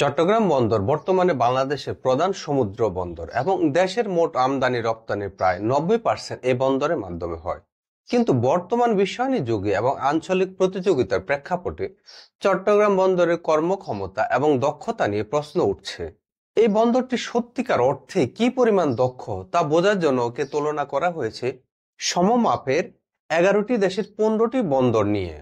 চট্টগ্রাম বন্দর বর্তমানে বাংলাদেশের প্রধান সমুদ্র বন্দর এবং দেশের মোট আমদানি রপ্তানির প্রায় 90% এই বন্দরের মাধ্যমে হয়। কিন্তু বর্তমান বিশ্বায়নী যুগে এবং আঞ্চলিক প্রতিযোগিতার প্রেক্ষাপটে চট্টগ্রাম বন্দরের কর্মক্ষমতা এবং দক্ষতা নিয়ে প্রশ্ন উঠছে। এই বন্দরটি সত্যিকার অর্থে কি পরিমাণ দক্ষ তা বোঝার জন্য ওকে তুলনা করা হয়েছে সমমাপের 11টি দেশের 15টি বন্দর নিয়ে।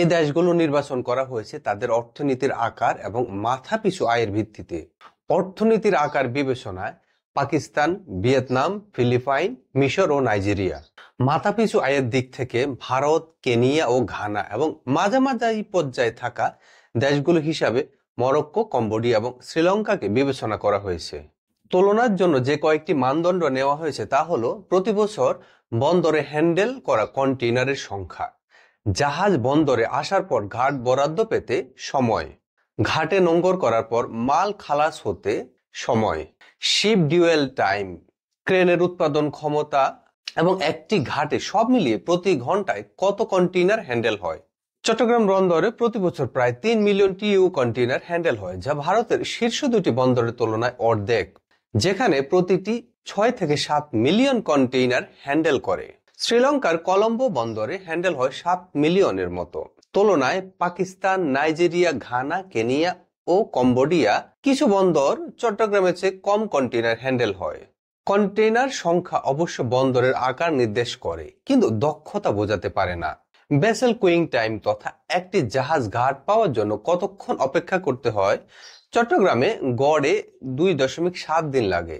এই দেশগুলো নির্বাচন করা হয়েছে তাদের অর্থনীতির আকার এবং মাথাপিছু আয়ের ভিত্তিতে। অর্থনীতির আকার বিবেচনায় পাকিস্তান, ভিয়েতনাম, ফিলিপাইন, মিশর ও নাইজেরিয়া। মাথাপিছু আয়ের দিক থেকে ভারত, কেনিয়া ও ঘানা এবং মাঝামাঝি পর্যায়ে থাকা দেশগুলো হিসাবে মরক্কো, কম্বোডিয়া এবং শ্রীলঙ্কাকে বিবেচনা করা হয়েছে। তুলনার জন্য যে কয়েকটি মানদণ্ড নেওয়া হয়েছে তা হলো প্রতি বছর বন্দরে হ্যান্ডেল করা কন্টেইনারের সংখ্যা, জাহাজ বন্দরে আসার পর ঘাট বরাদ্দ পেতে সময়, ঘাটে নোঙ্গর করার পর মাল খালাস হতে সময়, শিপ ডিউয়েল টাইম, ক্রেনের উৎপাদন ক্ষমতা এবং একটি ঘাটে সব মিলিয়ে প্রতি ঘন্টায় কত কন্টেইনার হ্যান্ডেল হয়। চট্টগ্রাম বন্দরে প্রতি বছর প্রায় 3 মিলিয়ন টিইউ কন্টেইনার হ্যান্ডেল হয়, যা ভারতের শীর্ষ দুটি বন্দরের তুলনায় অর্ধেক, যেখানে প্রতিটি 6 থেকে 7 মিলিয়ন কন্টেইনার হ্যান্ডেল করে। শ্রীলঙ্কার কলম্বো বন্দরে হ্যান্ডেল হয় 7 মিলিয়নের মতো। তুলনায় পাকিস্তান, নাইজেরিয়া, ঘানা, কেনিয়া ও কম্বোডিয়া কিছু বন্দর চট্টগ্রামের চেয়ে কম কন্টেইনার হ্যান্ডেল হয়। কন্টেইনার সংখ্যা অবশ্য বন্দরের আকার নির্দেশ করে, কিন্তু দক্ষতা বোঝাতে পারে না। ভেসেল কুইং টাইম তথা একটি জাহাজ ঘাট পাওয়ার জন্য কতক্ষণ অপেক্ষা করতে হয় চট্টগ্রামে গড়ে 2.7 দিন লাগে।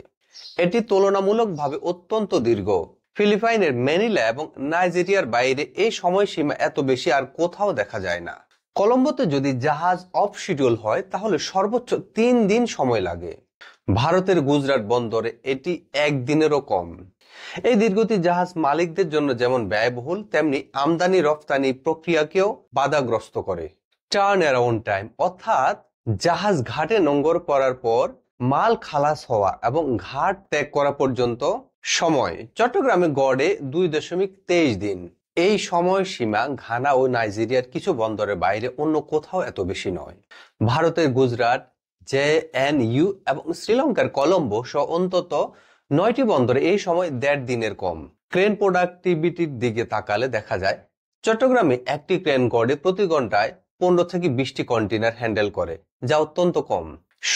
এটি তুলনামূলকভাবে অত্যন্ত দীর্ঘ। ফিলিপাইনের ম্যানিলা এবং নাইজেরিয়ার বাইরে এই সময়সীমা এত বেশি আর কোথাও দেখা যায় না। কলম্বোতে যদি জাহাজ অফ শিডিউল হয় তাহলে সর্বোচ্চ 3 দিন সময় লাগে। ভারতের গুজরাট বন্দরে এটি 1 দিনেরও কম। এই দীর্ঘতি জাহাজ মালিকদের জন্য যেমন ব্যয়বহুল, তেমনি আমদানি রপ্তানি প্রক্রিয়াকেও বাধাগ্রস্ত করে। টার্ন অ্যারাউন্ড টাইম অর্থাৎ জাহাজ ঘাটে নোঙ্গর করার পর মাল খালাস হওয়া এবং ঘাট ত্যাগ করা পর্যন্ত সময় চট্টগ্রামে গড়ে 2.23 দিন। এই সময়সীমা ঘানা ও নাইজেরিয়ার কিছু বন্দরের বাইরে অন্য কোথাও এত বেশি নয়। ভারতের গুজরাট, জেএনইউ এবং শ্রীলঙ্কার কলম্বো সহ অন্তত 9টি বন্দরে এই সময় 1.5 দিনের কম। ক্রেন প্রোডাক্টিভিটির দিকে তাকালে দেখা যায় চট্টগ্রামে একটি ক্রেন গড়ে প্রতি ঘন্টায় 15 থেকে 20টি কন্টেইনার হ্যান্ডেল করে, যা অত্যন্ত কম।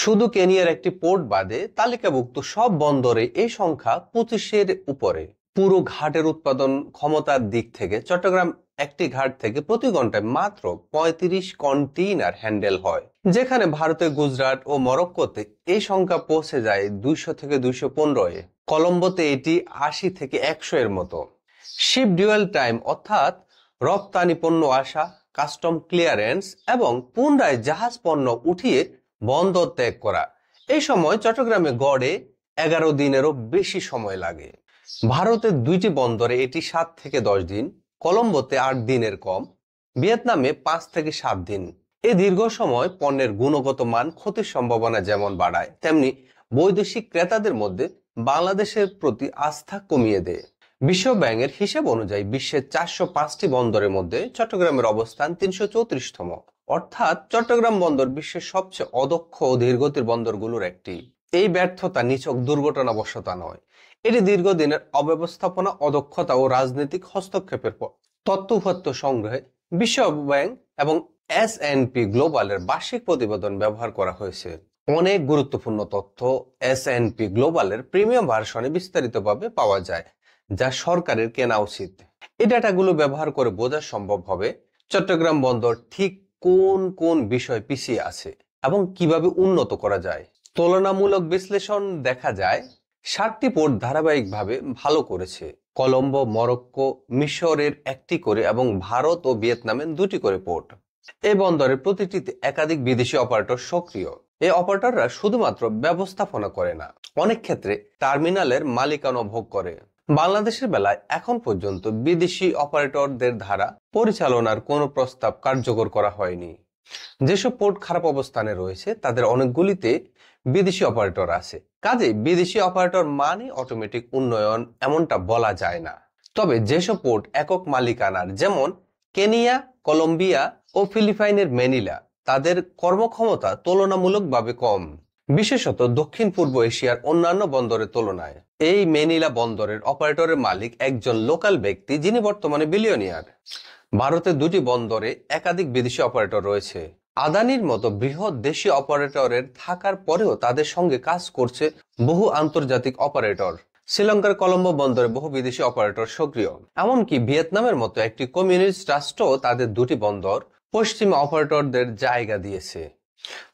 শুধু কেনিয়ার একটি পোর্ট বাদে তালিকাভুক্ত সব বন্দরে এই সংখ্যা 25-এর উপরে। পুরো ঘাটের উৎপাদন ক্ষমতার দিক থেকে চট্টগ্রাম একটি ঘাট থেকে প্রতি ঘন্টায় মাত্র 35 কন্টেইনার হ্যান্ডেল হয়, যেখানে ভারতের গুজরাট ও মরক্কোতে এই সংখ্যা পৌঁছে যায় 200 থেকে 215-এ। কলম্বোতে এটি 80 থেকে 100 এর মতো। শিপ ডিউয়েল টাইম অর্থাৎ রপ্তানি পণ্য আসা, কাস্টম ক্লিয়ারেন্স এবং পুনরায় জাহাজ পণ্য উঠিয়ে বন্দর ত্যাগ করা, এই সময় চট্টগ্রামে গড়ে 11 দিনেরও বেশি সময় লাগে। ভারতের 2টি বন্দরে এটি 7 থেকে 10 দিন, কলম্বোতে 8 দিনের কম, ভিয়েতনামে 5 থেকে 7 দিন। এই দীর্ঘ সময় পণ্যের গুণগত মান ক্ষতির সম্ভাবনা যেমন বাড়ায়, তেমনি বৈদেশিক ক্রেতাদের মধ্যে বাংলাদেশের প্রতি আস্থা কমিয়ে দেয়। বিশ্ব ব্যাংকের হিসাব অনুযায়ী বিশ্বের 405টি বন্দরের মধ্যে চট্টগ্রামের অবস্থান 334তম, অর্থাৎ চট্টগ্রাম বন্দর বিশ্বের সবচেয়ে অদক্ষ ও ধীরগতির বন্দরগুলোর একটি। এই ব্যর্থতা নিছক দুর্ঘটনাবশত নয়, এটি দীর্ঘদিনের অব্যবস্থাপনা, অদক্ষতা ও রাজনৈতিক হস্তক্ষেপের পর তথ্য উপাত্ত সংগ্রহে বিশ্ব ব্যাংক এবং S&P গ্লোবালের বার্ষিক প্রতিবেদন ব্যবহার করা হয়েছে। অনেক গুরুত্বপূর্ণ তথ্য S&P গ্লোবালের প্রিমিয়াম ভার্সনে বিস্তারিতভাবে পাওয়া যায়, যা সরকারের কেনা উচিত। এই ডাটাগুলো ব্যবহার করে বোঝা সম্ভব হবে চট্টগ্রাম বন্দর ঠিক কোন কোন বিষয় পিছিয়ে আছে এবং কিভাবে উন্নত করা যায়। তুলনামূলক বিশ্লেষণ দেখা যায় 7টি পোর্ট ধারাবাহিকভাবে ভালো করেছে। কলম্বো, মরক্কো, মিশরের 1টি করে এবং ভারত ও ভিয়েতনামের 2টি করে পোর্ট। এই বন্দরের প্রতিটিতে একাধিক বিদেশি অপারেটর সক্রিয়। এই অপারেটররা শুধুমাত্র ব্যবস্থাপনা করে না, অনেক ক্ষেত্রে টার্মিনালের মালিকানা ভোগ করে। বাংলাদেশের বেলায় এখন পর্যন্ত বিদেশি অপারেটরদের দ্বারা পরিচালনার কোনো প্রস্তাব কার্যকর করা হয়নি। যেসব পোর্ট খারাপ অবস্থানে রয়েছে তাদের অনেকগুলিতে বিদেশি অপারেটর আছে, কাজেই বিদেশি অপারেটর মানে অটোমেটিক উন্নয়ন এমনটা বলা যায় না। তবে যেসব পোর্ট একক মালিকানার, যেমন কেনিয়া, কলম্বিয়া ও ফিলিপাইনের ম্যানিলা, তাদের কর্মক্ষমতা তুলনামূলকভাবে কম, বিশেষত দক্ষিণ পূর্ব এশিয়ার অন্যান্য বন্দরের তুলনায়। এই ম্যানিলা বন্দরের অপারেটরের মালিক একজন লোকাল ব্যক্তি, যিনি বর্তমানে বিলিয়নিয়ার। ভারতের দুটি বন্দরে একাধিক বিদেশি অপারেটর রয়েছে। আদানির মতো বৃহৎ দেশীয় অপারেটরের থাকার পরেও তাদের সঙ্গে কাজ করছে বহু আন্তর্জাতিক অপারেটর। শ্রীলঙ্কার কলম্বো বন্দরে বহু বিদেশি অপারেটর সক্রিয়। এমনকি ভিয়েতনামের মতো একটি কমিউনিস্ট রাষ্ট্রও তাদের দুটি বন্দর পশ্চিমা অপারেটরদের জায়গা দিয়েছে।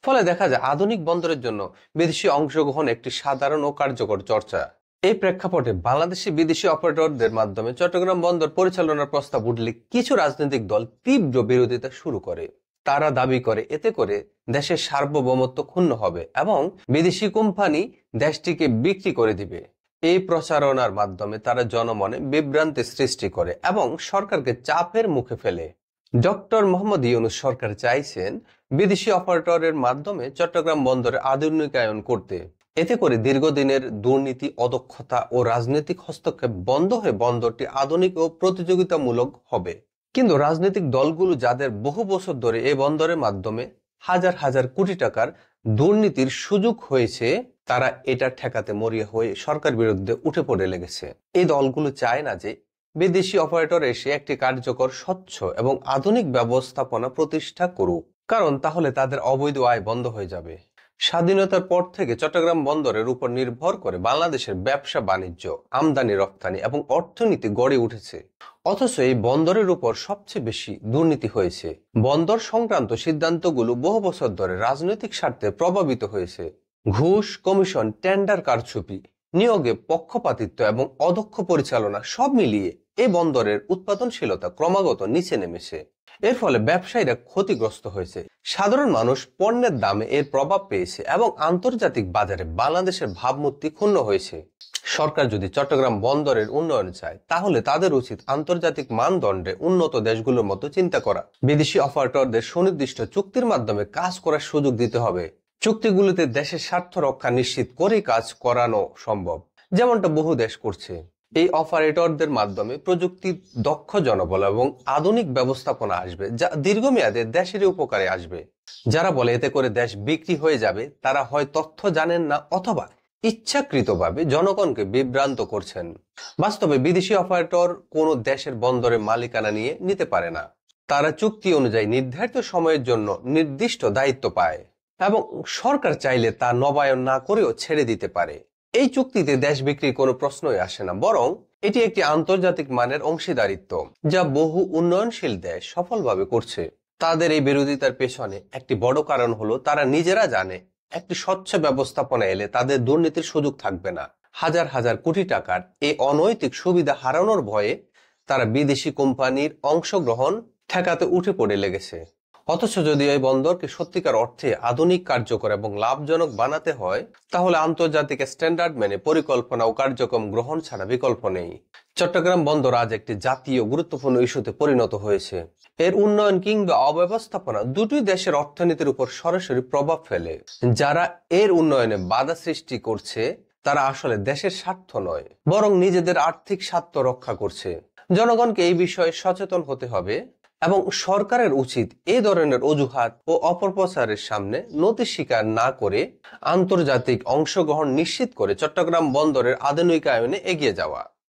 ফলে দেখা যায় আধুনিক বন্দরের জন্য বিদেশি অংশগ্রহণ একটি সাধারণ ও কার্যকর চর্চা। এই প্রেক্ষাপটে বাংলাদেশি বিদেশি অপারেটরদের মাধ্যমে চট্টগ্রাম বন্দর পরিচালনার প্রস্তাব উঠলে কিছু রাজনৈতিক দল তীব্র বিরোধিতা শুরু করে। তারা দাবি করে এতে করে দেশের সার্বভৌমত্ব ক্ষুণ্ণ হবে এবং বিদেশি কোম্পানি দেশটিকে বিক্রি করে দিবে। এই প্রচারণার মাধ্যমে তারা জনমনে বিভ্রান্তি সৃষ্টি করে এবং সরকারকে চাপের মুখে ফেলে। ডক্টর মোহাম্মদ ইউনূস সরকার চাইছেন বিদেশি অপারেটরের মাধ্যমে চট্টগ্রাম বন্দরে আধুনিকায়ন করতে। এতে করে দীর্ঘদিনের দুর্নীতি, অদক্ষতা ও রাজনৈতিক হস্তক্ষেপ বন্ধ হয়ে বন্দরটি আধুনিক ও প্রতিযোগিতামূলক হবে। কিন্তু রাজনৈতিক দলগুলো, যাদের বহু বছর ধরে এই বন্দরের মাধ্যমে হাজার হাজার কোটি টাকার দুর্নীতির সুযোগ হয়েছে, তারা এটা ঠেকাতে মরিয়া হয়ে সরকার বিরুদ্ধে উঠে পড়ে লেগেছে। এই দলগুলো চায় না যে বিদেশি অপারেটর এসে একটি কার্যকর, স্বচ্ছ এবং আধুনিক ব্যবস্থাপনা প্রতিষ্ঠা করুক, কারণ তাহলে তাদের অবৈধ আয় বন্ধ হয়ে যাবে। স্বাধীনতার পর থেকে চট্টগ্রাম বন্দরের উপর নির্ভর করে বাংলাদেশের ব্যবসা বাণিজ্য, আমদানি রপ্তানি এবং অর্থনীতি গড়ে উঠেছে। অথচ এই বন্দরের উপর সবচেয়ে বেশি দুর্নীতি হয়েছে। বন্দর সংক্রান্ত সিদ্ধান্তগুলো বহু বছর ধরে রাজনৈতিক স্বার্থে প্রভাবিত হয়েছে। ঘুষ, কমিশন, টেন্ডার কারচুপি, নিয়োগে পক্ষপাতিত্ব এবং অদক্ষ পরিচালনা সব মিলিয়ে এই বন্দরের উৎপাদনশীলতা ক্রমাগত নিচে নেমেছে। এর ফলে ব্যবসায়ীরা ক্ষতিগ্রস্ত হয়েছে, সাধারণ মানুষ পণ্যের দামে এর প্রভাব পেয়েছে এবং আন্তর্জাতিক বাজারে বাংলাদেশের ভাবমূর্তি ক্ষুণ্ণ হয়েছে। সরকার যদি চট্টগ্রাম বন্দরের উন্নয়ন চায়, তাহলে তাদের উচিত আন্তর্জাতিক মানদণ্ডে উন্নত দেশগুলোর মতো চিন্তা করা। বিদেশি অপারেটরদের সুনির্দিষ্ট চুক্তির মাধ্যমে কাজ করার সুযোগ দিতে হবে। চুক্তিগুলোতে দেশের স্বার্থ রক্ষা নিশ্চিত করেই কাজ করানো সম্ভব, যেমনটা বহু দেশ করছে। এই অপারেটরদের মাধ্যমে প্রযুক্তি, দক্ষ জনবল এবং আধুনিক ব্যবস্থাপনা আসবে, যা দীর্ঘমেয়াদে দেশের উপকারে আসবে। যারা বলে এতে করে দেশ বিক্রি হয়ে যাবে, তারা হয় তথ্য জানেন না অথবা ইচ্ছাকৃতভাবে জনগণকে বিভ্রান্ত করছেন। বাস্তবে বিদেশি অপারেটর কোনো দেশের বন্দরে মালিকানা নিয়ে নিতে পারে না। তারা চুক্তি অনুযায়ী নির্ধারিত সময়ের জন্য নির্দিষ্ট দায়িত্ব পায় এবং সরকার চাইলে তা নবায়ন না করেও ছেড়ে দিতে পারে। এই চুক্তিতে দেশ বিক্রির কোনো প্রশ্নই আসে না, বরং এটি একটি আন্তর্জাতিক মানের অংশীদারিত্ব, যা বহু উন্নয়নশীল দেশ সফলভাবে করছে। তাদের এই বিরোধিতার পেছনে একটি বড় কারণ হলো তারা নিজেরা জানে একটি স্বচ্ছ ব্যবস্থাপনা এলে তাদের দুর্নীতির সুযোগ থাকবে না। হাজার হাজার কোটি টাকার এই অনৈতিক সুবিধা হারানোর ভয়ে তারা বিদেশি কোম্পানির অংশগ্রহণ ঠেকাতে উঠে পড়ে লেগেছে। অথচ যদি এই বন্দরকে সত্যিকার অর্থে আধুনিক, কার্যকর এবং লাভজনক বানাতে হয়, তাহলে আন্তর্জাতিক স্ট্যান্ডার্ড মেনে পরিকল্পনা ও কার্যক্রম গ্রহণ ছাড়া বিকল্প নেই। চট্টগ্রাম বন্দর আজ একটি জাতীয় গুরুত্বপূর্ণ ইস্যুতে পরিণত হয়েছে। এর উন্নয়ন কিংবা অব্যবস্থাপনা দুটি দেশের অর্থনীতির উপর সরাসরি প্রভাব ফেলে। যারা এর উন্নয়নে বাধা সৃষ্টি করছে, তারা আসলে দেশের স্বার্থ নয়, বরং নিজেদের আর্থিক স্বার্থ রক্ষা করছে। জনগণকে এই বিষয়ে সচেতন হতে হবে এবং সরকারের উচিত এই ধরনের অজুহাত ও অপপ্রচারের সামনে নতি স্বীকার না করে আন্তর্জাতিক অংশগ্রহণ নিশ্চিত করে চট্টগ্রাম বন্দরের আধুনিকায়নে এগিয়ে যাওয়া।